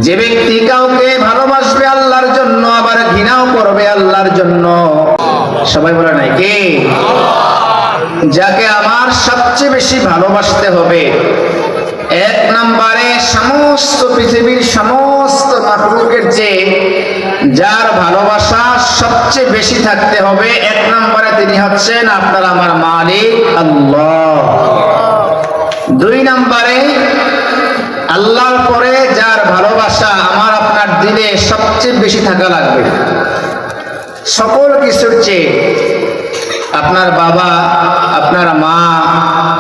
যে ব্যক্তি কাউকে ভালোবাসবে আল্লাহর জন্য আবার ঘৃণাও করবে আল্লাহর জন্য, সবাই বলে নাই কে? যাকে আমার সবচেয়ে বেশি ভালোবাসতে হবে, এক নম্বরে সমস্ত পৃথিবীর সমস্ত মাখলুকের চেয়ে যার ভালোবাসা সবচেয়ে বেশি থাকতে হবে, এক নম্বরে তিনি হচ্ছেন আপনার আমার মালিক আল্লাহ। দুই নম্বরে আল্লাহর পরে যার ভালোবাসা আমার আপনার দিলে সবচেয়ে বেশি থাকা লাগবে সকল কিছুর চেয়ে, আপনার বাবা, আপনার মা,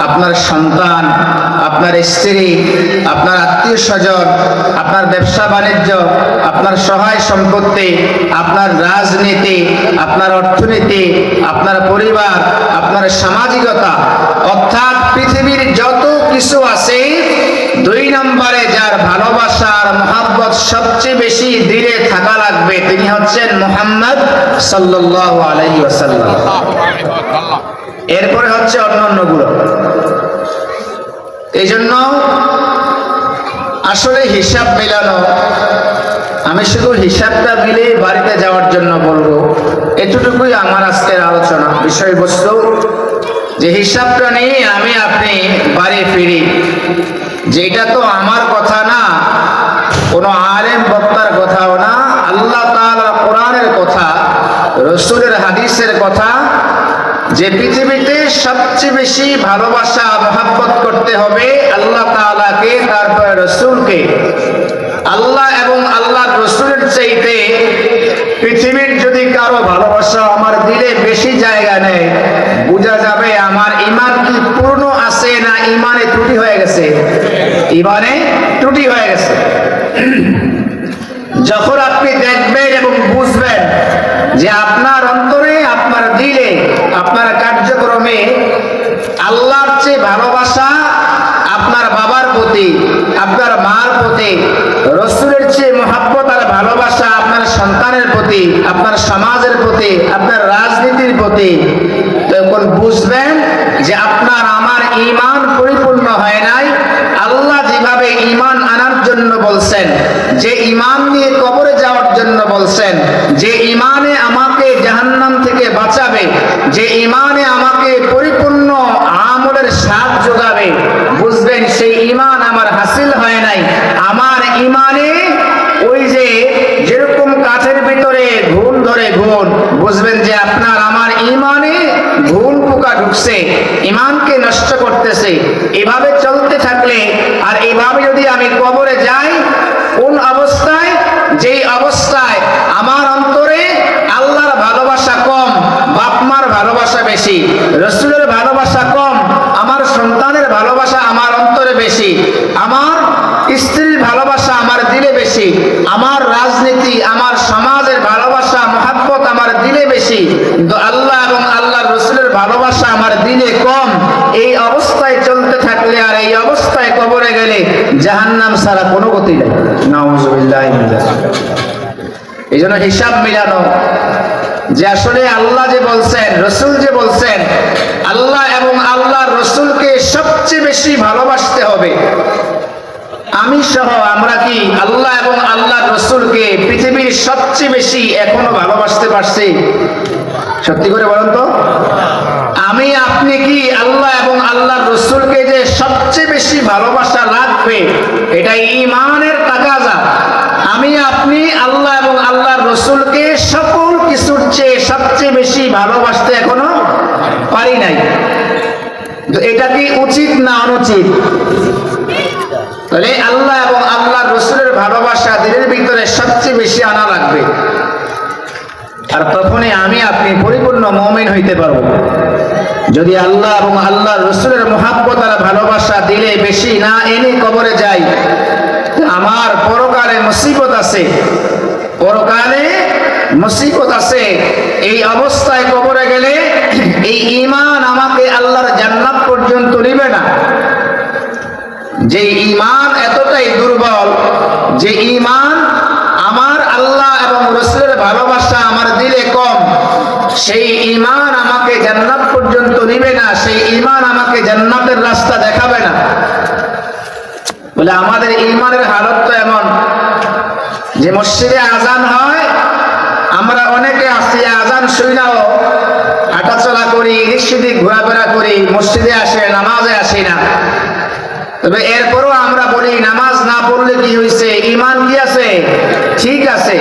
আপনার সন্তান, আপনার স্ত্রী, আপনার আত্মীয় স্বজন, আপনার ব্যবসা বাণিজ্য, আপনার সহায় সম্পত্তি, আপনার রাজনীতি, আপনার অর্থনীতি, আপনার পরিবার, আপনার সামাজিকতা, অর্থাৎ পৃথিবীর যত কিছু আছে, দুই নম্বরে যার ভালোবাসা আর মহব্বত সবচেয়ে বেশি দিলে থাকা লাগবে তিনি হচ্ছেন মুহাম্মদ সাল্লাল্লাহু আলাইহি ওয়াসাল্লাম। এরপরে হচ্ছে অন্যান্যগুলো। এই জন্য আসলে হিসাব মেলানো, আমি শুধু হিসাবটা মিলে বাড়িতে যাওয়ার জন্য বলবো, এতটুকুই আমার আজকের আলোচনা বিষয়বস্তু, যে হিসাবটা নিয়ে আমি আপনি বাড়ি ফিরি, যেটা তো আমার কথা না, কোনো আলেম বক্তার কথাও না, আল্লাহ তাআলার কোরআনের কথা, রাসূলের হাদিসের কথা, যে পৃথিবীতে সবচেয়ে বেশি ভালোবাসা মহব্বত করতে হবে আল্লাহ তাআলাকে, তারপরে রাসূলকে। আল্লাহ এবং আল্লাহর রাসূলের চাইতে পৃথিবীর যদি কারো ভালোবাসা আমার দিলে বেশি জায়গা নেয়, বোঝা যাবে আমার ঈমান কি পূর্ণ আছে না ঈমানে ত্রুটি হয়ে গেছে, ঈমানে ত্রুটি হয়ে গেছে। যখন আপনি দেখবেন এবং বুঝবেন যে আপনার অন্তরে, আপনার দিলে, আপনার কার্যক্রমে আল্লাহর চেয়ে ভালোবাসা আপনার বাবার প্রতি, আপনার মার প্রতি, রাসূলের চেয়ে মহব্বত আর ভালোবাসা আপনার সন্তানের প্রতি, আপনার সমাজের প্রতি, আপনার রাজনীতির প্রতি, তখন বুঝবেন যে আপনার আমার ঈমান পরিপূর্ণ হয় নাই। আল্লাহ যেভাবে ঈমান আনার জন্য বলছেন, যে ঈমান নিয়ে কবরে যাওয়ার জন্য বলছেন, যে ঈমানে আমাকে জাহান্নাম থেকে বাঁচাবে, যে ঈমানে আমাকে পরিপূর্ণ আমলের স্বাদ যোগাবে, বুঝবেন সেই ঈমান আমার হাসিল হয় নাই। আমার ঈমানে ওই যে যেরকম কাঠের ভিতরে ঘুণ ধরে ঘুণ, বুঝবেন যে আপনার আমার ঈমানে ঘুণ পোকা ঢুকছে, ঈমানকে নষ্ট করতেছে। এভাবে চলতে থাকলে আর এভাবে যদি আমি কবরে যাই, কোন অবস্থায়, যেই অবস্থায় আমার অন্তরে আল্লাহর ভালোবাসা কম, বাপ মার ভালোবাসা বেশি, রাসূলের ভালোবাসা কম, আমার সন্তানের ভালোবাসা আমার অন্তরে বেশি, আমার স্ত্রীর ভালোবাসা আমার দিলে বেশি, আমার রাজনীতি, আমার সমাজের ভালোবাসা মহব্বত আমার দিলে বেশি, কিন্তু আল্লাহ এবং আল্লাহর রাসূলের ভালোবাসা আমার দিলে কম। এই অবস্থায় চলতে থাকলে আর এই অবস্থায় কবরে গেলে জাহান্নাম ছাড়া কোনো গতি নেই। নাউযুবিল্লাহি মিন যালিক। এই জন্য হিসাব মিলানো, যে আসলে আল্লাহ যে বলছেন, রাসূল যে বলছেন, আল্লাহ এবং আল্লাহর রাসূলকে সবচেয়ে বেশি ভালোবাসতে হবে। আমি সহ আমরা কি আল্লাহ এবং আল্লাহর রাসূলকে পৃথিবীর সবচেয়ে বেশি এখনো ভালোবাসতে পারছি? সত্যি করে বলেন তো। আমি আপনি কি আল্লাহ এবং আল্লাহর রাসূলকে যে সবচেয়ে বেশি ভালোবাসা লাগবে, এটা ঈমানের তাকাজা। আমি আপনি আল্লাহ এবং আল্লাহর রাসূলকে সকল কিছুর চেয়ে সবচেয়ে বেশি ভালোবাসতে এখনো পারি নাই। তো এটা কি উচিত না অনুচিত? তাহলে আল্লাহ এবং আল্লাহর রাসূলের ভালোবাসা দিলের ভিতরে সবচেয়ে বেশি আনা লাগবে, আর তখনই আমি আপনি পরিপূর্ণ মুমিন হইতে পারবো। যদি আল্লাহ এবং আল্লাহর রাসূলের মহব্বত আর ভালোবাসা দিলে বেশি না এনে কবরে যাই, আমার পরকালে মুসিবত আছে, পরকালে মুসিবত আছে। এই অবস্থায় কবরে গেলে এই ঈমান আমাকে আল্লাহর জান্নাত পর্যন্ত নিবে না। যে ঈমান এতটাই দুর্বল, যে ঈমান আমার আল্লাহ এবং রাসূলের ভালোবাসা আমার দিলে কম, সেই ঈমান আমাকে জান্নাত পর্যন্ত নিবে না, সেই ঈমান আমাকে জান্নাতের রাস্তা দেখাবে না। বলে আমাদের ঈমানের হালত তো এমন, যে মসজিদে আজান হয়, আমরা অনেকে আছি আজান শুনাও হাঁটাচলা করি, এদিক ঘোরাফেরা করি, মসজিদে আসে নামাজে আসি না। তবে এরপরও আমরা বলি নামাজ না পড়লে কি হয়েছে, ঈমান কি আছে? ঠিক আছে।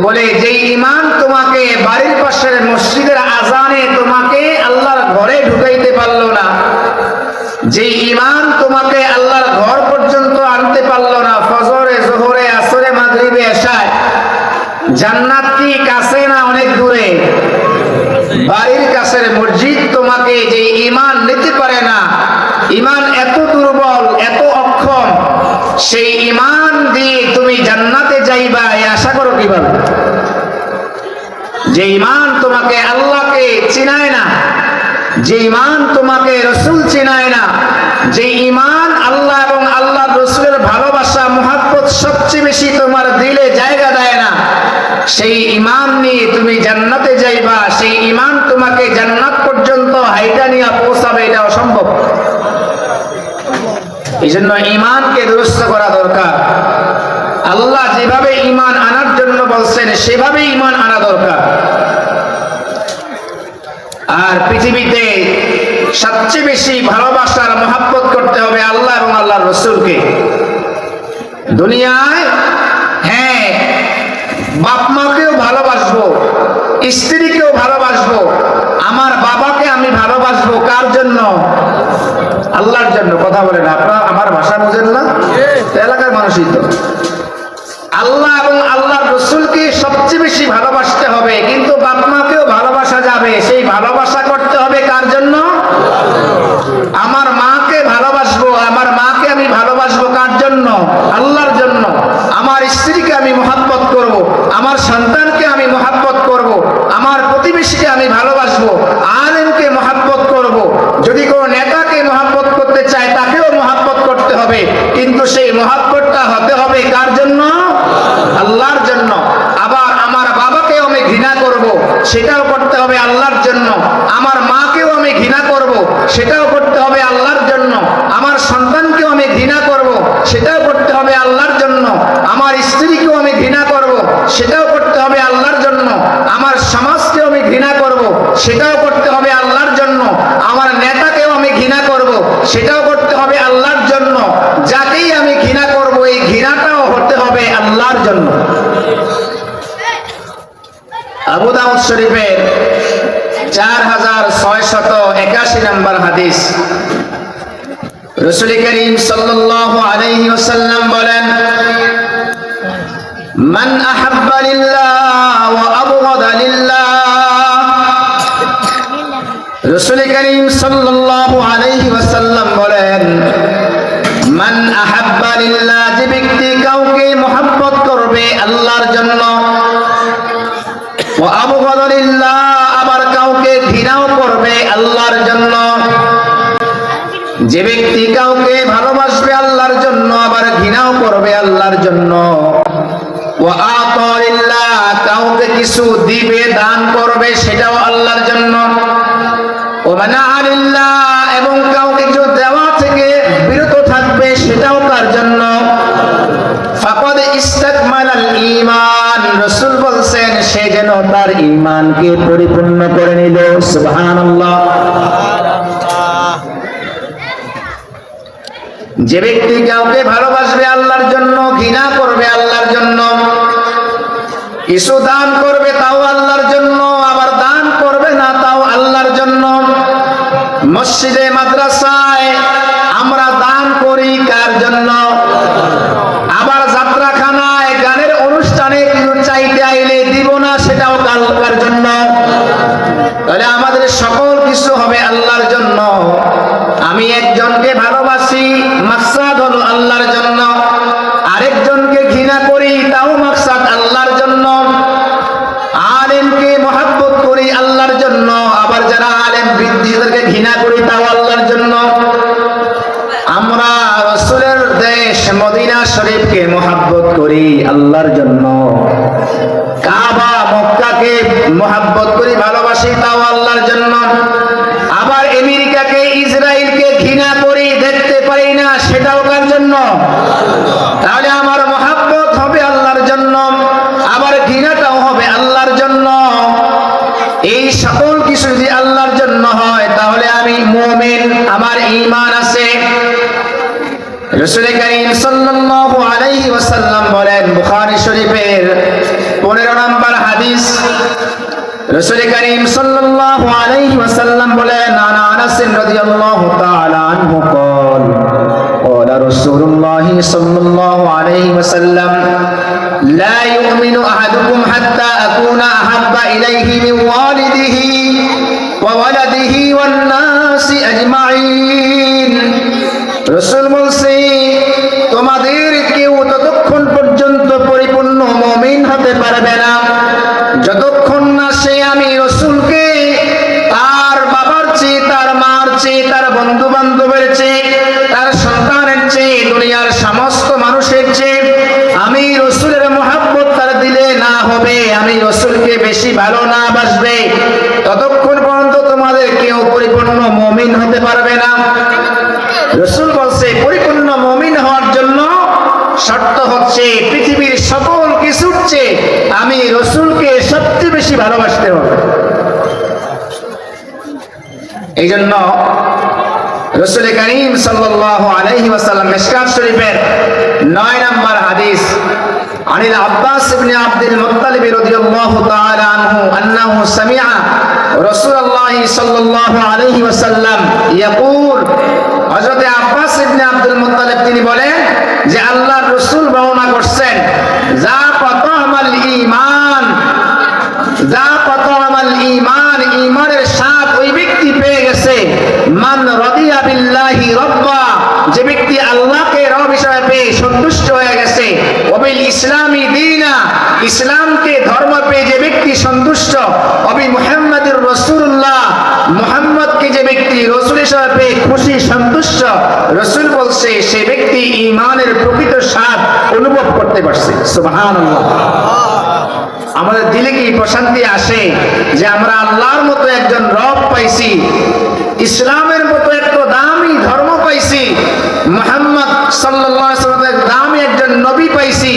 বলে যে ঈমান তোমাকে বাড়ির পাশের মসজিদের আজানে তোমাকে আল্লাহর ঘরে ঢুকাইতে পারলো না, যে ঈমান তোমাকে আল্লাহর ঘর পর্যন্ত আনতে পারলো না, ফজরে জোহরে আসরে মাগরিবে এশায়, জান্নাত কি কাছে না অনেক দূরে? বাড়ির কাছের মসজিদ তোমাকে যে ঈমান নিতে পারে না, ঈমান এত দুর্বল এত অক্ষম, সেই ঈমান দিয়ে তুমি জান্নাতে যাইবা এই আশা করো কিভাবে? যে ঈমান তোমাকে আল্লাহকে চিনায় না, যে ঈমান তোমাকে রাসূল চিনায় না, যে ঈমান আল্লাহ এবং আল্লাহ রাসূলের ভালোবাসা মুহাব্বত সবচেয়ে বেশি তোমার দিলে জায়গা দেয় না, সেই ঈমান নিয়ে তুমি জান্নাতে যাইবা, সেই ঈমান তোমাকে জান্নাত পর্যন্ত হাইটা নিয়ে পৌঁছাবে, এটা অসম্ভব। এই জন্য ঈমানকে দুরুস্ত করা দরকার। আল্লাহ যেভাবে ঈমান আনার জন্য বলছেন সেভাবে ঈমান আনা দরকার। আর পৃথিবীতে সবচেয়ে বেশি ভালোবাসার মহব্বত করতে হবে আল্লাহ এবং আল্লাহর রাসূলকে। দুনিয়ায় হ্যাঁ বাপ মাকেও ভালোবাসবো, স্ত্রীকেও ভালোবাসবো, আমার বাবাকে আমি ভালোবাসবো কার জন্য? আল্লাহর জন্য। কথা বলেন, আপনারা আমার ভাষা বুঝেন না? এলাকার মানুষই তো। আল্লাহ এবং আল্লাহর রাসূলকে সবচেয়ে বেশি ভালোবাসতে হবে, কিন্তু বাপ মাকেও ভালোবাসা যাবে, সেই ভালোবাসা করতে হবে কার জন্য? আমার মাকে ভালোবাসবো, আমার মাকে আমি ভালোবাসবো কার জন্য? আল্লাহর জন্য। আমার স্ত্রীকে আমি মহব্বত করব, আমার সন্তানকে আমি মহব্বত করব, আমার প্রতিবেশীকে আমি ভালোবাসবো, আলেমকে মহব্বত করব। যদি কোনো নেতাকে মহব্বত করতে চায় তাকেও মহব্বত করতে হবে, কিন্তু সেই মহব্বতটা হতে হবে কার জন্য? আল্লাহর জন্য। আবার আমার বাবাকেও আমি ঘৃণা করব, সেটাও করতে হবে আল্লাহর জন্য। আমার মাকেও আমি ঘৃণা করব, সেটাও করতে হবে আল্লাহর জন্য। আমার সন্তানকেও আমি ঘৃণা করব, সেটাও করতে হবে আল্লাহর জন্য। আমার স্ত্রীকেও আমি ঘৃণা করব, সেটাও করতে হবে আল্লাহর জন্য। আমার সমাজকেও আমি ঘৃণা করব, সেটাও করতে হবে আল্লাহর জন্য। আমার নেতাকেও আমি ঘৃণা করব, সেটাও করতে হবে আল্লাহর জন্য। যাকেই আমি ঘৃণা করব, এই ঘৃণাটাও হতে হবে আল্লাহর জন্য। আবু দাউদ শরীফের 4681 নম্বর হাদিস, রাসূল করিম সাল্লাল্লাহু আলাইহি ওয়াসাল্লাম বলেন, মান আহাব্বা লিল্লাহ ওয়া আবগাদা লিল্লাহ। রাসূল করিম সাল্লাল্লাহু আলাইহি ওয়াসাল্লাম বলেন, মান আহাব্বা লিল্লাহ, যে ব্যক্তি কাউকে মহব্বত করবে আল্লাহর জন্য, ওয়া আবগাদা লিল্লাহ, আবার কাউকে ঘৃণাও করবে আল্লাহর জন্য। যে ব্যক্তি কাউকে ভালোবাসবে আল্লাহর জন্য, আবার ঘৃণাও করবে আল্লাহর জন্য, ওয়া আতা লিল্লাহ, কাউকে কিছু দিবে দান করবে সেটাও আল্লাহর জন্য, ওয়া মানা লিল্লাহ, এবং কাউকে কিছু দেওয়া থেকে বিরত থাকবে সেটাও কার জন্য? ফাকাদ ইস্তাকমালাল ঈমান, রাসূল বলেন সে যেন তার ঈমানকে পরিপূর্ণ করে নিল। সুবহানাল্লাহ। যে ব্যক্তি কাউকে ভালোবাসবে আল্লাহর জন্য, ঘৃণা করবে আল্লাহর জন্য, কিছু দান করবে তাও আল্লাহর জন্য, আবার দান করবে না তাও আল্লাহর জন্য। মসজিদে মাদ্রাসায় আমরা দান করি কার জন্য? আবার যাত্রাখানায় গানের অনুষ্ঠানে কিছু চাইতে আইলে দিব না, সেটাও কার জন্য? তাহলে আমাদের সকল কিছু হবে আল্লাহর জন্য। আমি একজনকে ভালোবাসি, মাকসাদ হলো আল্লাহর জন্য। আরেকজনকে ঘৃণা করি, তাও মাকসাদ আল্লাহর জন্য। আলেমকে মহব্বত করি আল্লাহর জন্য, আবার যারা আলেম বিদ্বেষীদেরকে ঘৃণা করি তাও আল্লাহর জন্য। আমরা রাসূলের দেশ মদিনা শরীফকে মহব্বত করি আল্লাহর জন্য। কাবা মক্কাকে মহব্বত করি, ভালোবাসি, তাও আল্লাহর জন্য। আবার আমেরিকাকে ইসরায়েলকে ঘৃণা করি, দেখতে পারি না, সেটাও কার জন্য? তাহলে আমার মহব্বত হবে আল্লাহর জন্য। রাসূল করিম সাল্লাল্লাহু আলাইহি ওয়াসাল্লাম বলেন, বুখারী শরীফের 15 নম্বর হাদিস, রাসূল করিম সাল্লাল্লাহু আলাইহি ওয়াসাল্লাম বলেন, আনাস রাদিয়াল্লাহু তাআলা আনহু قال قال رسول الله صلى الله عليه وسلم لا يؤمن أحدكم حتى أكون أحب إليه من والده وولده والناس أجمعين। রাসূল বলছে, তোমাদের কেউ ততক্ষণ পর্যন্ত পরিপূর্ণ মুমিন হতে পারবে না যতক্ষণ না সে আমি রাসূলকে তার বাবার চেয়ে, তার মার চেয়ে, তার বন্ধু বান্ধবের চেয়ে, তার সন্তানের চেয়ে, দুনিয়ার সমস্ত মানুষের চেয়ে আমি রাসূলের মহব্বত তার দিলে না হবে, আমি রাসূলকে বেশি ভালো না বাসবে, ততক্ষণ পর্যন্ত তোমাদের কেউ পরিপূর্ণ মুমিন হতে পারবে না। রাসূল বলছে, পরিপূর্ণ মুমিন হওয়ার জন্য শর্ত হচ্ছে পৃথিবীর সকল কিছুর চেয়ে আমি রাসূলকে সবচেয়ে বেশি ভালোবাসতে হবে। এই জন্য রাসূল করিম সাল্লাল্লাহু আলাইহি ওয়াসাল্লাম মিশকাত শরীফের 9 নম্বর হাদিস, আনিল আব্বাস ইবনে আব্দুল মুত্তালিব রাদিয়াল্লাহু তাআলা আনহু আন্নাহু সামিআ রাসূলুল্লাহ সাল্লাল্লাহু আলাইহি ওয়াসাল্লাম ইয়াকুল, হযরত আব্বাস ইবনে আব্দুল মুত্তালিব তিনি বলেন যে আল্লাহর রাসূল বর্ণনা করছেন, যা ফাতামাল ঈমান, যা ফাতামাল ঈমান, ঈমানের স্বাদ ওই ব্যক্তি পেয়ে গেছে, মান রাদিয়া বিল্লাহি রাব্বা, যে ব্যক্তি আল্লাহকে রব হিসেবে পেয়ে সন্তুষ্ট হয়ে গেছে, ওবিল ইসলামি দীনা, ইসলামকে ধর্ম পেয়ে যে ব্যক্তি সন্তুষ্ট, ওবি মুহাম্মাদুর রাসূলুল্লাহ, মুহাম্মদকে যে ব্যক্তি রাসূল হিসেবে পেয়ে খুশি সন্তুষ্ট, রাসূল বলছে সে ব্যক্তি ঈমানের প্রকৃত স্বাদ অনুভব করতে পারছে। সুবহানাল্লাহ। আমাদের দিলে কি প্রশান্তি আসে যে আমরা আল্লাহর মতো একজন রব পাইছি, ইসলামের মতো একটা দামি ধর্ম পাইছি, মুহাম্মদ সাল্লাল্লাহু আলাইহি ওয়াসাল্লামের দামি একজন নবী পাইছি।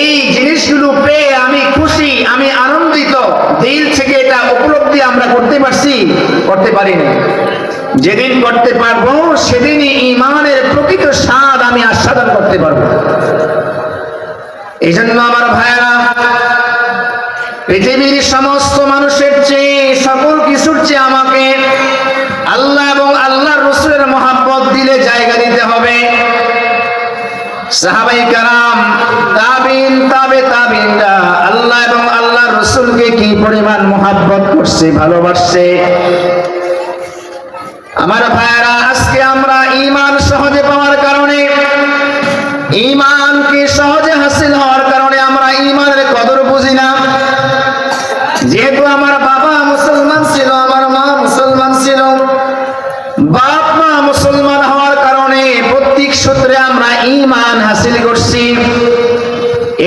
এই জিনিসগুলো পেয়ে আমি খুশি, আমি আনন্দিত, দিল থেকে এটা উপলব্ধি আমরা করতে পারছি, করতে পারি না। যেদিন করতে পারবো সেদিনই ঈমানের প্রকৃত স্বাদ আমি আস্বাদন করতে পারবো। এই জন্য আমার ভাইয়েরা, পৃথিবীর সমস্ত মানুষের চেয়ে, সকল কিছুর চেয়ে আমাকে আল্লাহ এবং আল্লাহর রাসূলের মহব্বত দিলে জায়গা দিতে হবে। সাহাবায়ে কেরাম, তাবিঈন, তাবিঈনরা আল্লাহ এবং আল্লাহর রাসূলকে কি পরিমাণ মহব্বত করছে, ভালোবাসছে। আমার ভাইয়েরা, আজকে আমরা ঈমান সহজে পাওয়ার কারণে, ঈমানকে সহজে হাসিল হওয়ার কারণে আমরা ঈমানের কদর বুঝি না। যেহেতু আমার বাবা মুসলমান ছিল, আমার মা মুসলমান ছিল, বাপ মা মুসলমান হওয়ার কারণে প্রত্যেক সূত্রে আমরা ঈমান হাসিল করছি।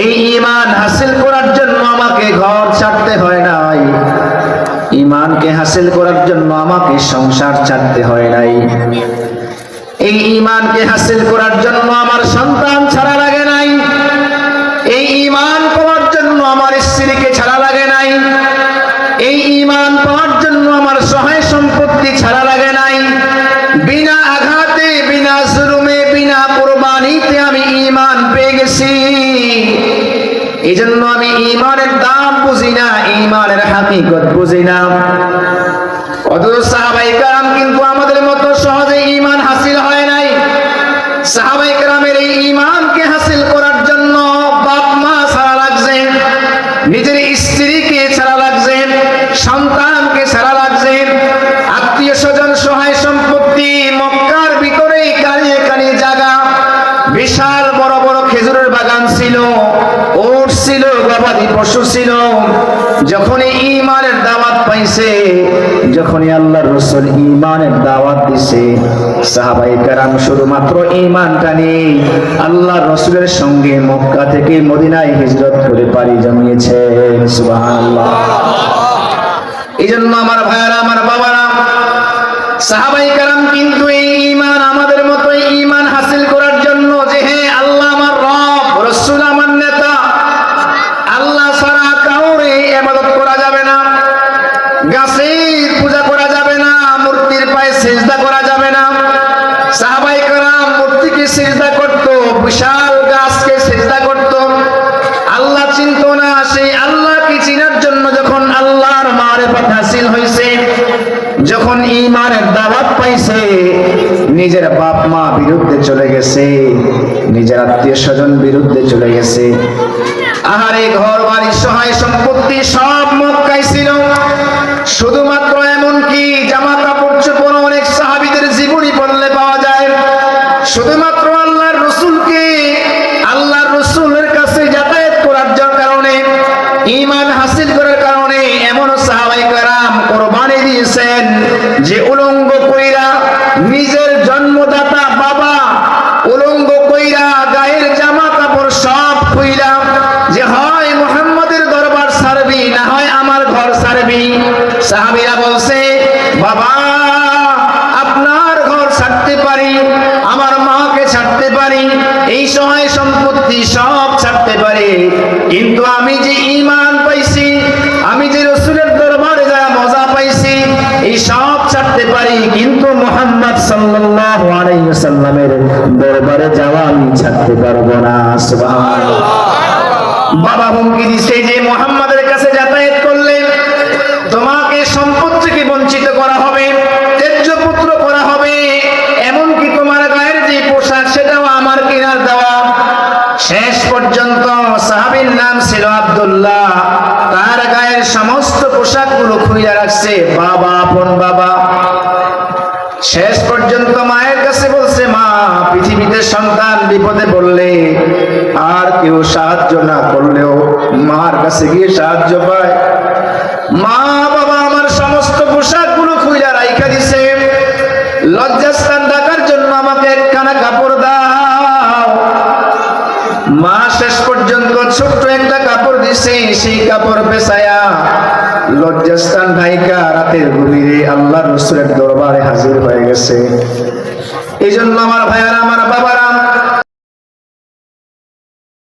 এই ঈমান হাসিল করার জন্য আমাকে ঘর ছাড়তে হয় নাই, ঈমানকে হাসিল করার জন্য আমাকে সংসার ছাড়তে হয় নাই, এই ঈমানকে হাসিল করার জন্য আমার সন্তান ছাড়া লাগে নাই, এই ঈমান পাওয়ার জন্য আমার স্ত্রীকে ছাড়া লাগে নাই, এই ঈমান পাওয়ার জন্য আমার সহায় সম্পত্তি ছাড়া লাগে নাই। বিনা আঘাতে, বিনা জুলুমে, বিনা কুরবানিতে আমি ঈমান পেয়ে গেছি। এই জন্য আমি ঈমানের দাম বুঝি না, ঈমানের হাকিকত বুঝি না। অথচ সাহাবায়ে কেরাম কিন্তু আমাদের মতো সহজে ঈমান হাসিল হয় নাই। সাহাবায়ে কেরামের এই ঈমানকে হাসিল করার জন্য বাপ মা ছাড়া লাগছে, নিজের স্ত্রীকে ছাড়া লাগছে, সন্তানকে ছাড়া লাগছে, আত্মীয় স্বজন, সহায় সম্পত্তি, মক্কার ভিতরে কানিয়ে কানিয়ে জায়গা, বিশাল বড় বড় খেজুরের বাগান ছিল, উট ছিল, গবাদি পশু ছিল। যখনই ঈমানের দাওয়াত পাইছে, যখনই আল্লাহর রাসূল ঈমানের দাওয়াত দিছে, সাহাবায়ে কেরাম শুধুমাত্র ঈমানটা নিয়ে আল্লাহর রাসূলের সঙ্গে মক্কা থেকে মদিনায় হিজরত করে পাড়ি জমিয়েছেন। সুবহানাল্লাহ। এই জন্য আমার ভাইয়েরা, আমার বাবারা, সাহাবায়ে কেরাম কিন্তু এই ঈমান আমাদের মতো ঈমান হাসিল করার জন্য যে হ্যাঁ আল্লাহ আমার রব, রাসূল আমার নেতা, আল্লাহ ছাড়া কাউরে ইবাদত করা যাবে না, গাছের পূজা করা যাবে না, মূর্তির পায়ে সিজদা করা যাবে না। সাহাবায়ে কেরাম মূর্তিকে সিজদা করতেন হাসিল হয়েছে, যখন ঈমানের দাওয়াত পাইছে, নিজের বাপ মা বিরুদ্ধে চলে গেছে, নিজের আত্মীয় স্বজন বিরুদ্ধে চলে গেছে। আহারে ঘর বাড়ি সহায় সম্পত্তি সব মক্কায় ছিল, শুধুমাত্র এমন কি জামা কাপড় চোপড় অনেক সাহাবীদের জীবনী পড়লে পাওয়া যায়। শুধুমাত্র আল্লাহর রাসূলের কাছে যাতায়াত করার কারণে, ঈমান হাসিল করার কারণে এমন সাহাবায়ে কেরাম কুরবানি দিয়েছেন যে উলঙ্গ কইরা নিজের জন্মদাতা বাবা উলঙ্গ কইরা গায়ের জামা কাপড় সব খুইলা যে হয় মুহাম্মাদের দরবার ছাড়বি, না হয় আমার ঘর ছাড়বি। সাহাবীরা বলছে, বাবা আপনার ঘর ছাড়তে পারি, আমার মাকে ছাড়তে পারি, এই সহায় সম্পত্তি সব ছাড়তে পারি, কিন্তু আমি যে ঈমান পাইছি, আমি যে রাসূলের দরবারে যা মজা পাইছি, এই সব ছাড়তে পারি, কিন্তু মুহাম্মদ সাল্লাল্লাহু আলাইহি ওয়াসাল্লামের দরবারে যাওয়া আমি ছাড়তে পারবো না। সুবহানাল্লাহ। বাবা হুমকি দিছে যে মুহাম্মাদের কাছে যাতায়াত করলে তোমাকে সম্পদ থেকে বঞ্চিত করা হবে, ত্যায্য পুত্র করা হবে, এমনকি তোমার গায়ের যে পোশাক সেটাও আমার কেনার দেওয়া। শেষ পর্যন্ত সাহাবীর নাম ছিল আব্দুল্লাহ, তার গায়ের সমস্ত পোশাকগুলো খুইলা রাখছে বাবা, আপন বাবা। শেষ পর্যন্ত মায়ের কাছে বলছে, মা পৃথিবীতে সন্তান বিপদে পড়লে আর কেউ সাহায্য না করলেও মার কাছে গিয়ে সাহায্য পায়। মা বাবা আমার সমস্ত পোশাকগুলো খুইলা রাইখা দিছে, লজ্জাস্থান ঢাকার জন্য আমাকে একখানা কাপড় দাও। মা শেষ পর্যন্ত ছোট্ট একটা কাপড় দিছে, সেই কাপড় পেছায়া লজ্জাস্থান ঢাইকা রাতের গভীরে আল্লাহর রাসূলের দরবারে হাজির হয়ে গেছে। এই জন্য আমার ভাইয়ারা, আমার বাবারা,